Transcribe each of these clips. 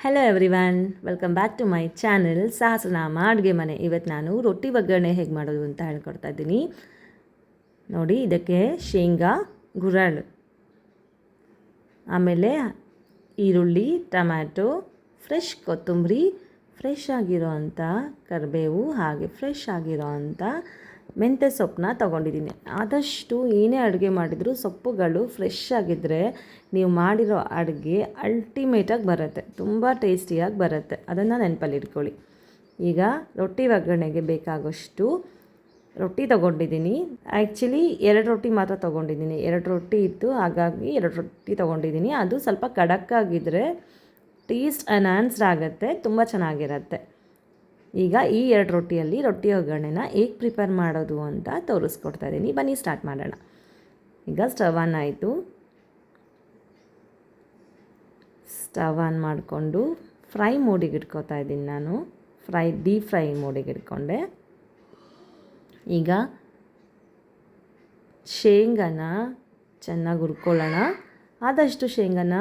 Hello everyone, welcome back to my channel Sahasranama Aduge Mane. ಇವತ್ತು ನಾನು ರೊಟ್ಟಿ ಒಗ್ಗರಣೆ ಹೇಗೆ ಮಾಡೋದು ಅಂತ ಹೇಳ್ಕೊಡ್ತಾ ಇದ್ದೀನಿ ನೋಡಿ. ಇದಕ್ಕೆ ಶೇಂಗಾ, ಗುರಳ್, ಆಮೇಲೆ ಈರುಳ್ಳಿ, ಟೊಮ್ಯಾಟೊ, ಫ್ರೆಶ್ ಕೊತ್ತಂಬರಿ, ಫ್ರೆಶ್ ಆಗಿರೋ ಅಂಥ ಕರಿಬೇವು, ಹಾಗೆ ಫ್ರೆಶ್ ಆಗಿರೋ ಅಂಥ ಮೆಂತ್ಯ ಸೊಪ್ಪನ್ನ ತೊಗೊಂಡಿದ್ದೀನಿ. ಆದಷ್ಟು ಏನೇ ಅಡುಗೆ ಮಾಡಿದರೂ ಸೊಪ್ಪುಗಳು ಫ್ರೆಶ್ ಆಗಿದ್ದರೆ ನೀವು ಮಾಡಿರೋ ಅಡುಗೆ ಅಲ್ಟಿಮೇಟಾಗಿ ಬರುತ್ತೆ, ತುಂಬ ಟೇಸ್ಟಿಯಾಗಿ ಬರುತ್ತೆ. ಅದನ್ನು ನೆನಪಲ್ಲಿ ಇಟ್ಕೊಳ್ಳಿ. ಈಗ ರೊಟ್ಟಿ ಒಗ್ಗರಣೆಗೆ ಬೇಕಾಗೋಷ್ಟು ರೊಟ್ಟಿ ತೊಗೊಂಡಿದ್ದೀನಿ. ಆ್ಯಕ್ಚುಲಿ 2 ರೊಟ್ಟಿ ಮಾತ್ರ ತೊಗೊಂಡಿದ್ದೀನಿ. 2 ರೊಟ್ಟಿ ಇತ್ತು, ಹಾಗಾಗಿ 2 ರೊಟ್ಟಿ ತೊಗೊಂಡಿದ್ದೀನಿ. ಅದು ಸ್ವಲ್ಪ ಖಡಕ್ಕಾಗಿದ್ದರೆ ಟೇಸ್ಟ್ ಎನ್ಹಾನ್ಸ್ಡ್ ಆಗುತ್ತೆ, ತುಂಬ ಚೆನ್ನಾಗಿರುತ್ತೆ. ಈಗ ಈ 2 ರೊಟ್ಟಿಯಲ್ಲಿ ರೊಟ್ಟಿ ಒಗ್ಗರಣೆನ ಹೇಗೆ ಪ್ರಿಪೇರ್ ಮಾಡೋದು ಅಂತ ತೋರಿಸ್ಕೊಡ್ತಾ ಇದ್ದೀನಿ. ಬನ್ನಿ ಸ್ಟಾರ್ಟ್ ಮಾಡೋಣ. ಈಗ ಸ್ಟವ್ ಆನ್ ಆಯಿತು. ಸ್ಟವ್ ಆನ್ ಮಾಡಿಕೊಂಡು ಫ್ರೈ ಮೋಡಿಗೆ ಇಟ್ಕೊತಾ ಇದ್ದೀನಿ ನಾನು. ಡೀಪ್ ಫ್ರೈ ಮೋಡಿಗೆ ಇಟ್ಕೊಂಡೆ. ಈಗ ಶೇಂಗಾನ ಚೆನ್ನಾಗಿ ಹುರ್ಕೊಳ್ಳೋಣ. ಆದಷ್ಟು ಶೇಂಗಾನ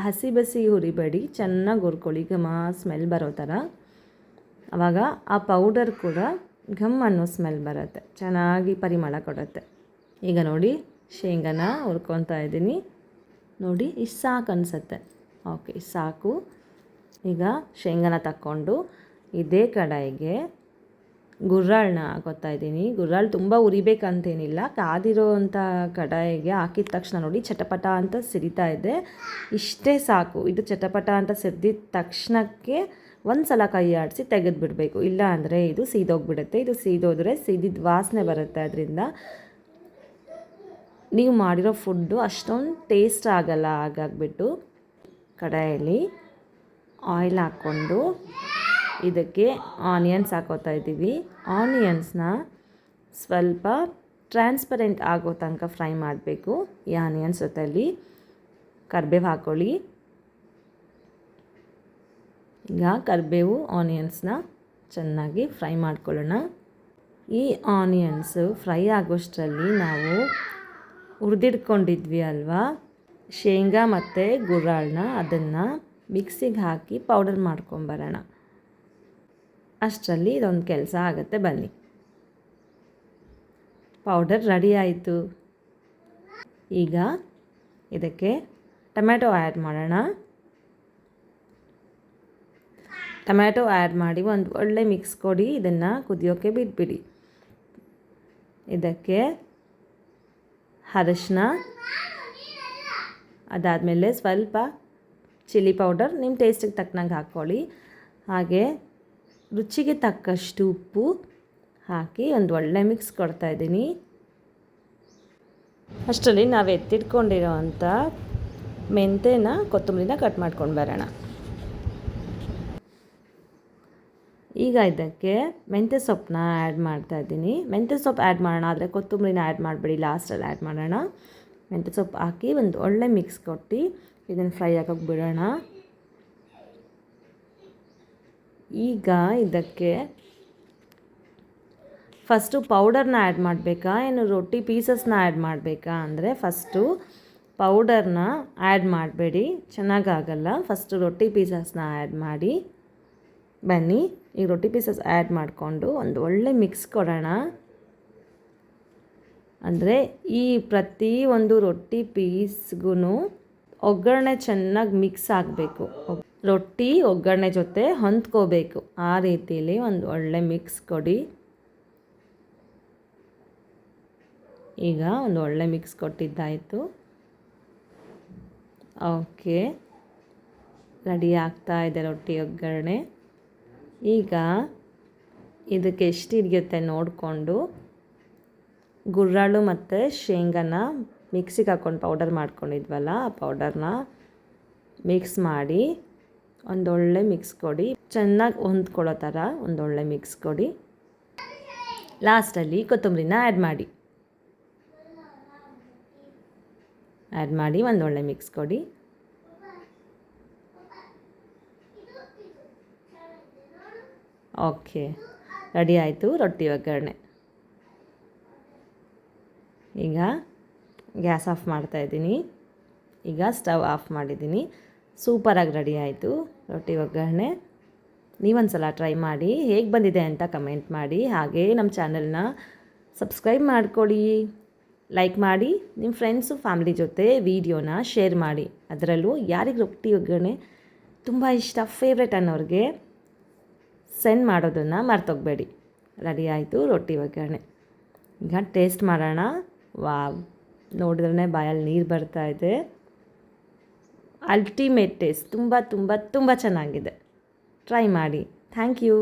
ಹಸಿ ಬಸಿ ಹುರಿಬೇಡಿ, ಚೆನ್ನಾಗಿ ಹುರ್ಕೊಳ್ಳಿ, ಸ್ಮೆಲ್ ಬರೋ ಥರ. ಆವಾಗ ಆ ಪೌಡರ್ ಕೂಡ ಘಮ್ ಅನ್ನೋ ಸ್ಮೆಲ್ ಬರುತ್ತೆ, ಚೆನ್ನಾಗಿ ಪರಿಮಳ ಕೊಡುತ್ತೆ. ಈಗ ನೋಡಿ ಶೇಂಗಾನ ಹುರ್ಕೊತಾ ಇದ್ದೀನಿ ನೋಡಿ. ಇಷ್ಟು ಸಾಕು ಅನಿಸುತ್ತೆ. ಓಕೆ, ಸಾಕು. ಈಗ ಶೇಂಗಾನ ತಕ್ಕೊಂಡು ಇದೇ ಕಡಾಯಿಗೆ ಗುರ್ರಾಳನ್ನ ಹಾಕೋತಾ ಇದ್ದೀನಿ. ಗುರ್ರಾಳು ತುಂಬ ಉರಿಬೇಕಂತೇನಿಲ್ಲ. ಕಾದಿರೋ ಅಂಥ ಕಡಾಯಿಗೆ ಹಾಕಿದ ತಕ್ಷಣ ನೋಡಿ ಚಟಪಟ ಅಂತ ಸಿಡಿತಾ ಇದೆ. ಇಷ್ಟೇ ಸಾಕು. ಇದು ಚಟಪಟ ಅಂತ ಸಿಡಿದ ತಕ್ಷಣಕ್ಕೆ ಒಂದು ಸಲ ಕೈ ಆಡಿಸಿ ತೆಗೆದುಬಿಡಬೇಕು, ಇಲ್ಲ ಅಂದರೆ ಇದು ಸೀದೋಗಿಬಿಡುತ್ತೆ. ಇದು ಸೀದೋದ್ರೆ ಸೀದಿದ ವಾಸನೆ ಬರುತ್ತೆ. ಅದರಿಂದ ನೀವು ಮಾಡಿರೋ ಫುಡ್ಡು ಅಷ್ಟೊಂದು ಟೇಸ್ಟ್ ಆಗಲ್ಲ. ಹಾಗಾಗ್ಬಿಟ್ಟು ಕಡಾಯಲ್ಲಿ ಆಯಿಲ್ ಹಾಕ್ಕೊಂಡು ಇದಕ್ಕೆ ಆನಿಯನ್ಸ್ ಹಾಕೋತಾ ಇದ್ದೀವಿ. ಆನಿಯನ್ಸ್ನ ಸ್ವಲ್ಪ ಟ್ರಾನ್ಸ್ಪರೆಂಟ್ ಆಗೋ ತನಕ ಫ್ರೈ ಮಾಡಬೇಕು. ಈ ಆನಿಯನ್ಸ್ ಜೊತೆಯಲ್ಲಿ ಕರಿಬೇವು ಹಾಕ್ಕೊಳ್ಳಿ. ಈಗ ಕರಿಬೇವು ಆನಿಯನ್ಸ್ನ ಚೆನ್ನಾಗಿ ಫ್ರೈ ಮಾಡ್ಕೊಳ್ಳೋಣ. ಈ ಆನಿಯನ್ಸು ಫ್ರೈ ಆಗೋಷ್ಟರಲ್ಲಿ ನಾವು ಹುರಿದಿಟ್ಕೊಂಡಿದ್ವಿ ಅಲ್ವಾ ಶೇಂಗಾ ಮತ್ತು ಗುರ್ರಾಳನ್ನ, ಅದನ್ನು ಮಿಕ್ಸಿಗೆ ಹಾಕಿ ಪೌಡರ್ ಮಾಡ್ಕೊಂಬರೋಣ. ಅಷ್ಟರಲ್ಲಿ ಇದೊಂದು ಕೆಲಸ ಆಗುತ್ತೆ. ಬನ್ನಿ, ಪೌಡರ್ ರೆಡಿ ಆಯಿತು. ಈಗ ಇದಕ್ಕೆ ಟೊಮ್ಯಾಟೊ ಆ್ಯಡ್ ಮಾಡೋಣ. ಟೊಮ್ಯಾಟೊ ಆ್ಯಡ್ ಮಾಡಿ ಒಂದು ಒಳ್ಳೆ ಮಿಕ್ಸ್ ಕೊಡಿ. ಇದನ್ನು ಕುದಿಯೋಕ್ಕೆ ಬಿಟ್ಬಿಡಿ. ಇದಕ್ಕೆ ಅರಶಿನ, ಅದಾದಮೇಲೆ ಸ್ವಲ್ಪ ಚಿಲ್ಲಿ ಪೌಡರ್ ನಿಮ್ಮ ಟೇಸ್ಟಿಗೆ ತಕ್ಕನಾಗಿ ಹಾಕ್ಕೊಳ್ಳಿ. ಹಾಗೆ ರುಚಿಗೆ ತಕ್ಕಷ್ಟು ಉಪ್ಪು ಹಾಕಿ ಒಂದು ಒಳ್ಳೆ ಮಿಕ್ಸ್ ಕೊಡ್ತಾಯಿದ್ದೀನಿ. ಅಷ್ಟರಲ್ಲಿ ನಾವು ಎತ್ತಿಟ್ಕೊಂಡಿರೋ ಅಂಥ ಮೆಂತ್ಯನ, ಕೊತ್ತಂಬರಿನ ಕಟ್ ಮಾಡ್ಕೊಂಡು ಬರೋಣ. ಈಗ ಇದಕ್ಕೆ ಮೆಂತ್ಯ ಸೊಪ್ಪನ್ನ ಆ್ಯಡ್ ಮಾಡ್ತಾಯಿದ್ದೀನಿ. ಮೆಂತ್ಯ ಸೊಪ್ಪು ಆ್ಯಡ್ ಮಾಡೋಣ, ಆದರೆ ಕೊತ್ತಂಬರಿನ ಆ್ಯಡ್ ಮಾಡಬೇಡಿ, ಲಾಸ್ಟಲ್ಲಿ ಆ್ಯಡ್ ಮಾಡೋಣ. ಮೆಂತ್ಯ ಸೊಪ್ಪು ಹಾಕಿ ಒಂದು ಒಳ್ಳೆ ಮಿಕ್ಸ್ ಕೊಟ್ಟು ಇದನ್ನು ಫ್ರೈ ಆಗೋಕ್ಕೆ ಬಿಡೋಣ. ಈಗ ಇದಕ್ಕೆ ಫಸ್ಟು ಪೌಡರ್ನ ಆ್ಯಡ್ ಮಾಡಬೇಕಾ ಏನು ರೊಟ್ಟಿ ಪೀಸಸ್ನ ಆ್ಯಡ್ ಮಾಡಬೇಕಾ ಅಂದರೆ ಫಸ್ಟು ಪೌಡರ್ನ ಆ್ಯಡ್ ಮಾಡಬೇಡಿ, ಚೆನ್ನಾಗಾಗಲ್ಲ. ಫಸ್ಟು ರೊಟ್ಟಿ ಪೀಸಸ್ನ ಆ್ಯಡ್ ಮಾಡಿ. ಬನ್ನಿ, ಈ ರೊಟ್ಟಿ ಪೀಸಸ್ ಆ್ಯಡ್ ಮಾಡಿಕೊಂಡು ಒಂದು ಒಳ್ಳೆ ಮಿಕ್ಸ್ ಕೊಡೋಣ. ಅಂದರೆ ಈ ಪ್ರತಿ ಒಂದು ರೊಟ್ಟಿ ಪೀಸ್ಗೂ ಒಗ್ಗರಣೆ ಚೆನ್ನಾಗಿ ಮಿಕ್ಸ್ ಆಗಬೇಕು. ರೊಟ್ಟಿ ಒಗ್ಗರಣೆ ಜೊತೆ ಹೊಂದ್ಕೋಬೇಕು. ಆ ರೀತಿಯಲ್ಲಿ ಒಂದು ಒಳ್ಳೆ ಮಿಕ್ಸ್ ಕೊಡಿ. ಈಗ ಒಂದು ಒಳ್ಳೆ ಮಿಕ್ಸ್ ಕೊಟ್ಟಿದ್ದಾಯಿತು. ಓಕೆ, ರೆಡಿ ಆಗ್ತಾ ಇದೆ ರೊಟ್ಟಿ ಒಗ್ಗರಣೆ. ಈಗ ಇದಕ್ಕೆ ಎಷ್ಟು ಹಿಡಿಯುತ್ತೆ ನೋಡಿಕೊಂಡು ಗುರ್ರಾಳು ಮತ್ತು ಶೇಂಗಾನ ಮಿಕ್ಸಿಗೆ ಹಾಕ್ಕೊಂಡು ಪೌಡರ್ ಮಾಡ್ಕೊಂಡಿದ್ವಲ್ಲ, ಆ ಪೌಡರ್ನ ಮಿಕ್ಸ್ ಮಾಡಿ ಒಂದೊಳ್ಳೆ ಮಿಕ್ಸ್ ಕೊಡಿ. ಚೆನ್ನಾಗಿ ಹೊಂದ್ಕೊಳ್ಳೋ ಥರ ಒಂದೊಳ್ಳೆ ಮಿಕ್ಸ್ ಕೊಡಿ. ಲಾಸ್ಟಲ್ಲಿ ಕೊತ್ತಂಬರಿನ ಆ್ಯಡ್ ಮಾಡಿ ಒಂದೊಳ್ಳೆ ಮಿಕ್ಸ್ ಕೊಡಿ. ಓಕೆ, ರೆಡಿ ಆಯಿತು ರೊಟ್ಟಿ ಒಗ್ಗರಣೆ. ಈಗ ಗ್ಯಾಸ್ ಆಫ್ ಮಾಡ್ತಾಯಿದ್ದೀನಿ. ಈಗ ಸ್ಟವ್ ಆಫ್ ಮಾಡಿದ್ದೀನಿ. ಸೂಪರಾಗಿ ರೆಡಿ ಆಯಿತು. ರೊಟ್ಟಿ ಒಗ್ಗರಣೆ. ನೀವೊಂದು ಸಲ ಟ್ರೈ ಮಾಡಿ, ಹೇಗೆ ಬಂದಿದೆ ಅಂತ ಕಮೆಂಟ್ ಮಾಡಿ. ಹಾಗೇ ನಮ್ಮ ಚಾನಲ್ನ ಸಬ್ಸ್ಕ್ರೈಬ್ ಮಾಡ್ಕೊಳ್ಳಿ, ಲೈಕ್ ಮಾಡಿ, ನಿಮ್ಮ ಫ್ರೆಂಡ್ಸು ಫ್ಯಾಮಿಲಿ ಜೊತೆ ವೀಡಿಯೋನ ಶೇರ್ ಮಾಡಿ. ಅದರಲ್ಲೂ ಯಾರಿಗೆ ರೊಟ್ಟಿ ಒಗ್ಗರಣೆ ತುಂಬ ಇಷ್ಟ, ಫೇವ್ರೆಟ್ ಅನ್ನೋರಿಗೆ ಸೆಂಡ್ ಮಾಡೋದನ್ನು ಮರ್ತೋಗಬೇಡಿ. ರೆಡಿ ಆಯಿತು ರೊಟ್ಟಿ ಒಗ್ಗರಣೆ. ಈಗ ಟೇಸ್ಟ್ ಮಾಡೋಣ. ವಾವ್, ನೋಡಿದ್ರೆ ಬಾಯಲ್ಲಿ ನೀರು ಬರ್ತಾಯಿದೆ. ಅಲ್ಟಿಮೇಟ್ ಟೇಸ್ಟ್, ತುಂಬ ತುಂಬ ತುಂಬ ಚೆನ್ನಾಗಿದೆ. ಟ್ರೈ ಮಾಡಿ. Thank you.